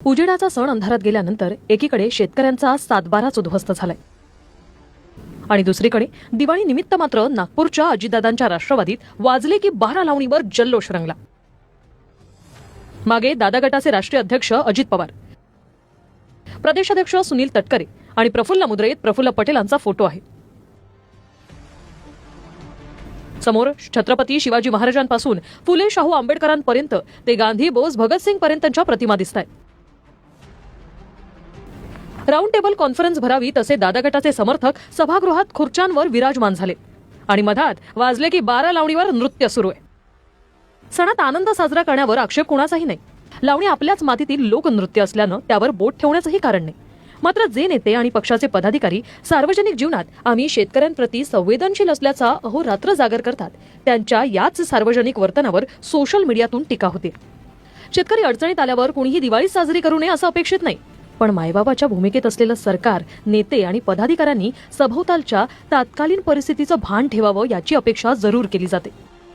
उजेडाचा सण अंधारात गेल्यानंतर एकीकडे शेतकऱ्यांचा सातबाराच उद्ध्वस्त झालाय आणि दुसरीकडे दिवाळी निमित्त मात्र नागपूरच्या अजितदादांच्या राष्ट्रवादीत वाजले की 12 लावणीवर जल्लोष रंगला। मागे दादा गटाचे राष्ट्रीय अध्यक्ष अजित पवार, प्रदेशाध्यक्ष सुनील तटकरे आणि प्रफुल्ल मुद्रेत प्रफुल्ल पटेलांचा फोटो आहे। समोर छत्रपती शिवाजी महाराजांपासून फुले शाहू आंबेडकरांपर्यंत ते गांधी बोस भगतसिंग पर्यंतच्या प्रतिमा दिसतायत। राऊंड टेबल कॉन्फरन्स भरावी तसे दादा गटाचे समर्थक सभागृहात खुर्च्यांवर विराजमान झाले आणि मधात वाजले की 12 लावणीवर नृत्य सुरू आहे। सणात आनंद साजरा करण्यावर आक्षेप कोणाचाही नाही। लावणी आपल्याच मातीतील लोकनृत्य असल्यानं त्यावर बोट ठेवण्याचंही कारण नाही। मात्र जे नेते आणि पक्षाचे पदाधिकारी सार्वजनिक जीवनात आम्ही शेतकऱ्यांप्रती संवेदनशील असल्याचा अहोरात्र जागर करतात, त्यांच्या याच सार्वजनिक वर्तनावर सोशल मीडियातून टीका होते। शेतकरी अडचणीत आल्यावर कोणीही दिवाळी साजरी करू नये असं अपेक्षित नाही, पण मायबाबाच्या भूमिकेत असलेलं सरकार, नेते आणि पदाधिकाऱ्यांनी सभोवतालच्या तात्कालीन परिस्थितीचं भान ठेवावं याची अपेक्षा जरूर केली जाते।